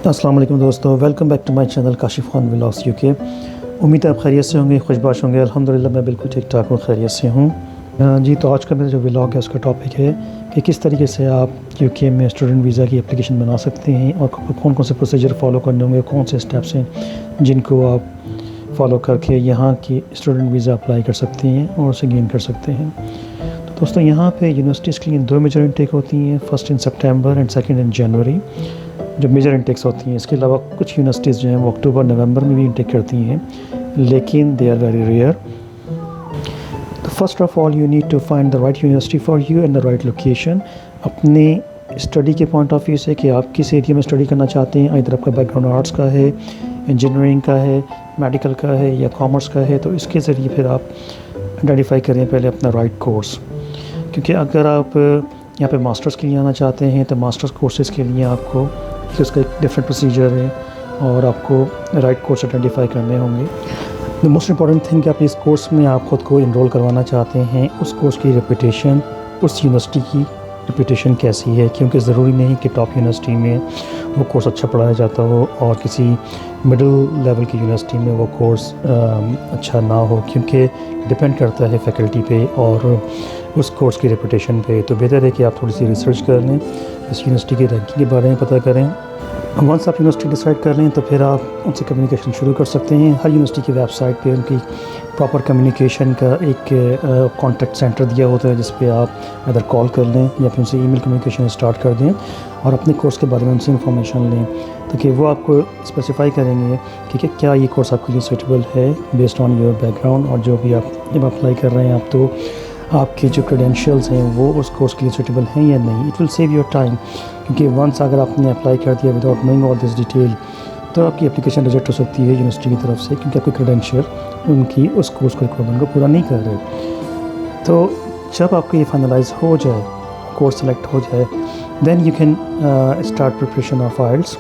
अस्सलाम वालेकुम दोस्तों, welcome back to my channel Kashif Khan vlogs UK. उम्मीद है आप खैरियत से होंगे, खुशबाश होंगे। अल्हम्दुलिल्लाह मैं बिल्कुल ठीक ठाक हूँ, खैरियत से हूँ। जी, तो आज का मेरा जो व्लॉग है उसका टॉपिक है कि किस तरीके से आप यूके में स्टूडेंट वीज़ा की एप्लीकेशन बना सकते हैं और कौन कौन से प्रोसीजर फॉलो करने होंगे, कौन से स्टेप्स हैं जिनको आप फॉलो करके यहाँ की स्टूडेंट वीज़ा अप्लाई कर सकते हैं और उसे गेन कर सकते हैं। तो दोस्तों, यहाँ पे यूनिवर्सिटीज़ के लिए 2 मेजर इनटेक होती हैं, first in September and second in January, जो मेजर इनटेक्स होती हैं। इसके अलावा कुछ यूनिवर्सिटीज़ जो हैं वो अक्टूबर नवंबर में भी इनटेक करती हैं, लेकिन दे आर वेरी रेयर। तो first of all you need to find the right university for you and the right location. अपने स्टडी के पॉइंट ऑफ व्यू से कि आप किस एरिया में स्टडी करना चाहते हैं, इधर आपका बैकग्राउंड आर्ट्स का है, इंजीनियरिंग का है, मेडिकल का है या कॉमर्स का है, तो इसके ज़रिए फिर आप आइडेंटिफाई करें पहले अपना राइट कोर्स। क्योंकि अगर आप यहाँ पे मास्टर्स के लिए आना चाहते हैं तो मास्टर्स कोर्सेज़ के लिए आपको उसका एक डिफरेंट प्रोसीजर है और आपको राइट कोर्स आइडेंटिफाई करने होंगे। द मोस्ट इम्पॉर्टेंट थिंग कि आप इस कोर्स में आप ख़ुद को इनरोल करवाना चाहते हैं, उस कोर्स की रेपुटेशन, उस यूनिवर्सिटी की रेपुटेशन कैसी है। क्योंकि ज़रूरी नहीं कि टॉप यूनिवर्सिटी में वो कोर्स अच्छा पढ़ाया जाता हो और किसी मिडिल लेवल की यूनिवर्सिटी में वो कोर्स अच्छा ना हो, क्योंकि डिपेंड करता है फैकल्टी पे और उस कोर्स की रेपुटेशन पे। तो बेहतर है कि आप थोड़ी सी रिसर्च कर लें, इस यूनिवर्सिटी की रैंकिंग के बारे में पता करें। वंस आप यूनिवर्सिटी डिसाइड कर लें तो फिर आप उनसे कम्युनिकेशन शुरू कर सकते हैं। हर यूनिवर्सिटी की वेबसाइट पे उनकी प्रॉपर कम्युनिकेशन का एक कॉन्टैक्ट सेंटर दिया होता है, जिस पे आप अगर कॉल कर लें या फिर उनसे ईमेल कम्युनिकेशन स्टार्ट कर दें और अपने कोर्स के बारे में उनसे इंफॉर्मेशन लें, ताकि वो आपको स्पेसिफाई करेंगे कि क्या ये कोर्स आपके लिए सूटेबल है बेस्ड ऑन योर बैकग्राउंड। और जो भी आप जब अप्लाई कर रहे हैं आप, तो आपके जो क्रेडेंशियल्स हैं वो उस कोर्स के लिए सूटेबल हैं या नहीं। It will save your time, क्योंकि वंस अगर आपने अप्लाई कर दिया without knowing all this detail तो आपकी एप्लीकेशन रिजेक्ट हो सकती है यूनिवर्सिटी की तरफ से, क्योंकि आपके क्रेडेंशियल उनकी उस कोर्स को रिक्वायरमेंट को पूरा नहीं कर रहे। तो जब आपको ये फाइनलाइज हो जाए, कोर्स सेलेक्ट हो जाए, then you can start preparation of IELTS.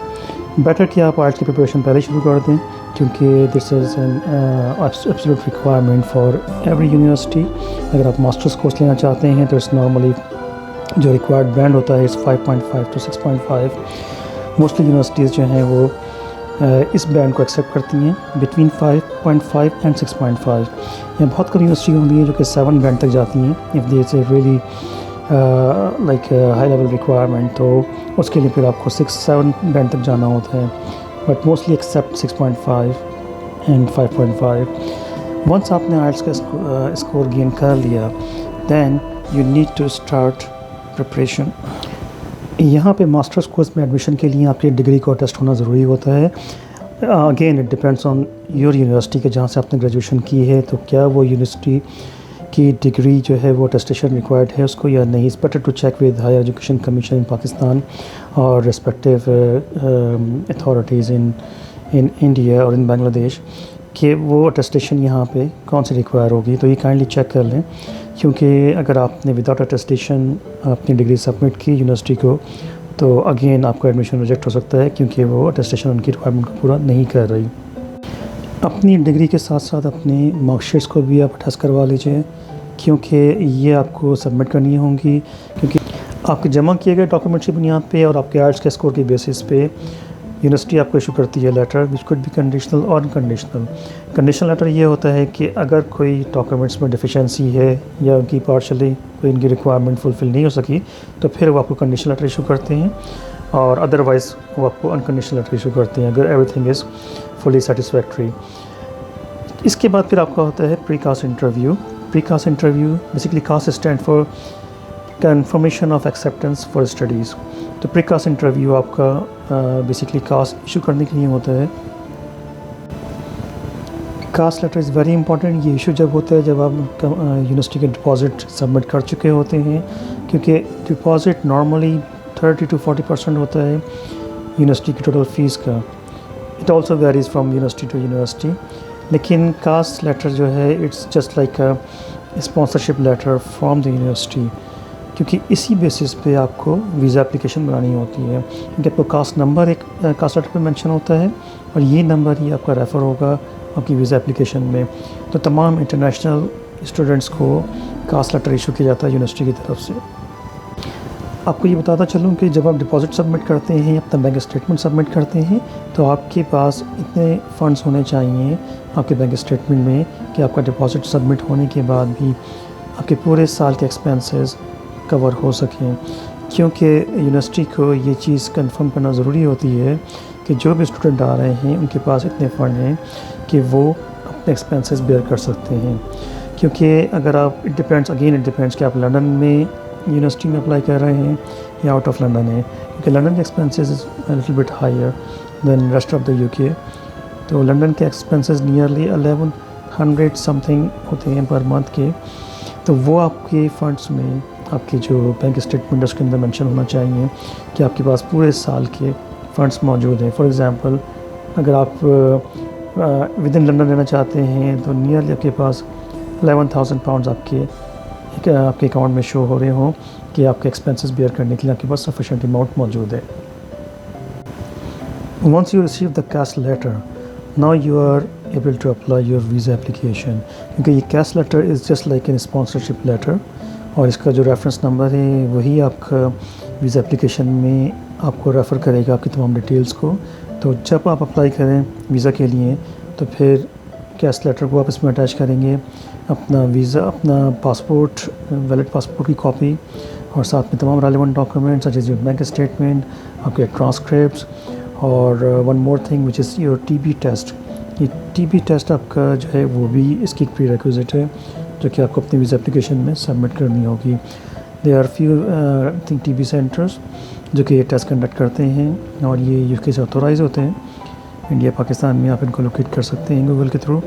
Better कि आप आइल्स की प्रिपरेशन पहले शुरू कर दें, क्योंकि this is an absolute requirement for every university. अगर आप मास्टर्स कोर्स लेना चाहते हैं तो इट्स नॉर्मली जो रिक्वायर्ड बैंड होता है इस 5.5 to 6.5। मोस्टली यूनिवर्सिटीज़ जो हैं वो इस बैंड को एक्सेप्ट करती हैं, बिटवीन 5.5 एंड 6.5। या बहुत कम यूनिवर्सिटी होती हैं जो कि 7 बैंड तक जाती हैं। If there is a really like high level requirement, तो उसके लिए फिर आपको 6-7 बैंड तक जाना होता है, but mostly accept 6.5 and 5.5। Once आपने आइल्स का स्कोर गेन कर लिया, then you need to start preparation. यहाँ पे मास्टर्स कोर्स में एडमिशन के लिए आपके डिग्री का टेस्ट होना ज़रूरी होता है। Again it depends on your university के जहाँ से आपने ग्रेजुएशन की है, तो क्या वो यूनिवर्सिटी की डिग्री जो है वो अटेस्टेशन रिक्वायर्ड है उसको या नहीं। It's better to check with Higher Education Commission in Pakistan और रिस्पेक्टिव अथॉरिटीज़ इन इंडिया और इन बांग्लादेश कि वो अटेस्टेशन यहाँ पे कौन सी रिक्वायर होगी। तो ये काइंडली चेक कर लें, क्योंकि अगर आपने विदाउट अटेस्टेशन अपनी डिग्री सबमिट की यूनिवर्सिटी को, तो अगेन आपका एडमिशन रिजेक्ट हो सकता है, क्योंकि वो अटेस्टेशन उनकी रिक्वायरमेंट को पूरा नहीं कर रही। अपनी डिग्री के साथ साथ अपने मार्कशीट्स को भी आप अटैच करवा लीजिए, क्योंकि ये आपको सबमिट करनी होंगी। क्योंकि आपके जमा किए गए डॉक्यूमेंट्स की बुनियाद पे और आपके आइल्स के स्कोर के बेसिस पे यूनिवर्सिटी आपको इशू करती है letter, which could be conditional और अनकंडीशनल। कंडीशनल लेटर ये होता है कि अगर कोई डॉक्यूमेंट्स में डिफिशेंसी है या उनकी पार्शली कोई इनकी रिक्वायरमेंट फुलफ़िल नहीं हो सकी, तो फिर वो आपको कंडीशनल लेटर इशू करते हैं, और अदरवाइज़ वो आपको अनकंडीशनल लेटर इशू करते हैं अगर एवरीथिंग इज़ फुली सेटिस्फैक्ट्री। इसके बाद फिर आपका होता है pre cast interview. Pre cast interview basically cast stand for confirmation of acceptance for studies. तो प्री कास्ट इंटरव्यू आपका बेसिकली कास्ट इशू करने के लिए होता है। Cast letter is very important. ये इशू जब होता है जब आप यूनिवर्सिटी के डिपॉजिट सबमिट कर चुके होते हैं, क्योंकि डिपॉजिट नॉर्मली 30 to 40% होता है यूनिवर्सिटी की टोटल फ़ीस का। It also varies from university to university. लेकिन कास्ट लेटर जो है it's just like a sponsorship letter from the university, क्योंकि इसी बेसिस पे आपको वीज़ा एप्लीकेशन बनानी होती है। क्योंकि आपको कास्ट नंबर एक कास्ट लेटर पे मेंशन होता है और ये नंबर ही आपका रेफ़र होगा आपकी वीज़ा एप्लीकेशन में। तो तमाम इंटरनेशनल स्टूडेंट्स को कास्ट लेटर इशू किया जाता है यूनिवर्सिटी की तरफ से। आपको ये बताता चलूँ कि जब आप डिपॉज़िट सबमिट करते हैं, अपना बैंक स्टेटमेंट सबमिट करते हैं, तो आपके पास इतने फ़ंड्स होने चाहिए आपके बैंक स्टेटमेंट में कि आपका डिपॉज़िट सबमिट होने के बाद भी आपके पूरे साल के एक्सपेंसेस कवर हो सकें। क्योंकि यूनिवर्सिटी को ये चीज़ कंफर्म करना ज़रूरी होती है कि जो भी स्टूडेंट आ रहे हैं उनके पास इतने फ़ंड हैं कि वो अपने एक्सपेंसेस बेयर कर सकते हैं। क्योंकि अगर आप इट डिपेंड्स कि आप लंदन में यूनिवर्सिटी में अप्लाई कर रहे हैं या आउट ऑफ लंदन है, क्योंकि लंदन के expenses is little bit higher than rest of the UK. तो लंदन के एक्सपेंसेस नियरली 1100 समथिंग होते हैं पर मंथ के। तो वो आपके फ़ंड्स में आपके जो बैंक स्टेटमेंट उसके अंदर मेंशन होना चाहिए कि आपके पास पूरे साल के फ़ंड्स मौजूद हैं। फॉर एग्ज़ाम्पल अगर आप विद इन लंदन रहना चाहते हैं तो नियरली आपके पास 11,000 पाउंड्स आपके अकाउंट में शो हो रहे हों कि आपके एक्सपेंसेस बेयर करने के लिए आपके पास सफिशेंट अमाउंट मौजूद है। Once you receive the CAS letter, now you are able to apply your visa application, क्योंकि ये CAS letter is just like a sponsorship letter और इसका जो रेफरेंस नंबर है वही आपका वीज़ा एप्लीकेशन में आपको रेफ़र करेगा आपकी तमाम डिटेल्स को। तो जब आप अप्लाई करें वीज़ा के लिए तो फिर CAS लेटर को आप इसमें अटैच करेंगे, अपना वीज़ा, अपना पासपोर्ट, वैलिड पासपोर्ट की कॉपी और साथ में तमाम relevant documents such as your bank statement, आपके ट्रांसक्रिप्ट्स और one more thing which is your TB test. ये TB टेस्ट आपका जो है वो भी इसकी प्री रिक्विजिट है जो कि आपको अपनी वीज़ा एप्लीकेशन में सबमिट करनी होगी। There are few think TB centres जो कि ये टेस्ट कंडक्ट करते हैं और ये यूके से ऑथोराइज़ होते हैं। इंडिया पाकिस्तान में आप इनको लोकेट कर सकते हैं गूगल के थ्रू।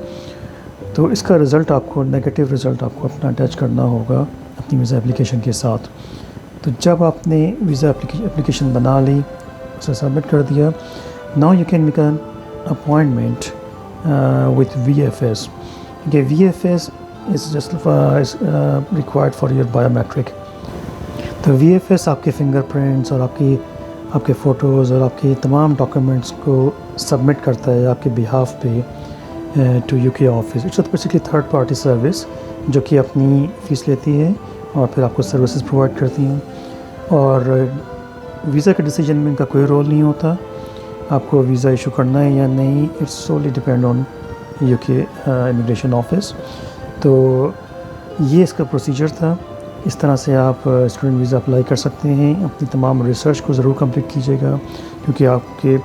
तो इसका रिज़ल्ट आपको, नेगेटिव रिज़ल्ट आपको अपना अटैच करना होगा अपनी वीज़ा एप्लीकेशन के साथ। तो जब आपने वीज़ा एप्लीकेशन बना ली, उसे सबमिट कर दिया, now you can make an appointment with VFS। VFS is just required for your biometric. तो VFS आपके फिंगरप्रिंट्स और आपके फ़ोटोज़ और आपके तमाम डॉक्यूमेंट्स को सबमिट करता है आपके बिहाफ पे to UK office. It's basically third party service जो कि अपनी फ़ीस लेती है और फिर आपको सर्विसेज प्रोवाइड करती हैं। और वीज़ा के डिसीजन में इनका कोई रोल नहीं होता, आपको वीज़ा इशू करना है या नहीं, it's solely depend on UK immigration office. तो ये इसका प्रोसीजर था। इस तरह से आप स्टूडेंट वीज़ा अप्लाई कर सकते हैं। अपनी तमाम रिसर्च को ज़रूर कंप्लीट कीजिएगा क्योंकि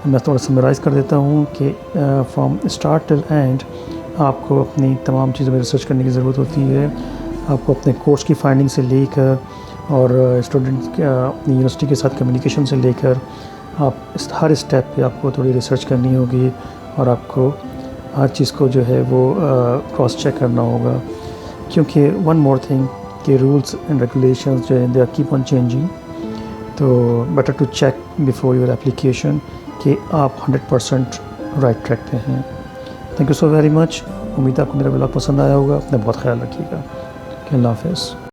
मैं थोड़ा समराइज़ कर देता हूँ कि फ्रॉम स्टार्ट टिल एंड आपको अपनी तमाम चीज़ों में रिसर्च करने की ज़रूरत होती है। आपको अपने कोर्स की फाइंडिंग से लेकर और स्टूडेंट अपनी यूनिवर्सिटी के साथ कम्युनिकेशन से लेकर आप हर स्टेप पे आपको थोड़ी रिसर्च करनी होगी और आपको हर चीज़ को जो है वो क्रॉस चेक करना होगा। क्योंकि वन मोर थिंग के रूल्स एंड रेगुलेशंस जो हैं they are keep on changing. तो better to check before your application कि आप 100% राइट ट्रैक पे हैं। Thank you so very much. उम्मीद है आपको मेरा ब्लॉग पसंद आया होगा। अपना बहुत ख्याल रखिएगा। अल्लाह हाफ़िज़।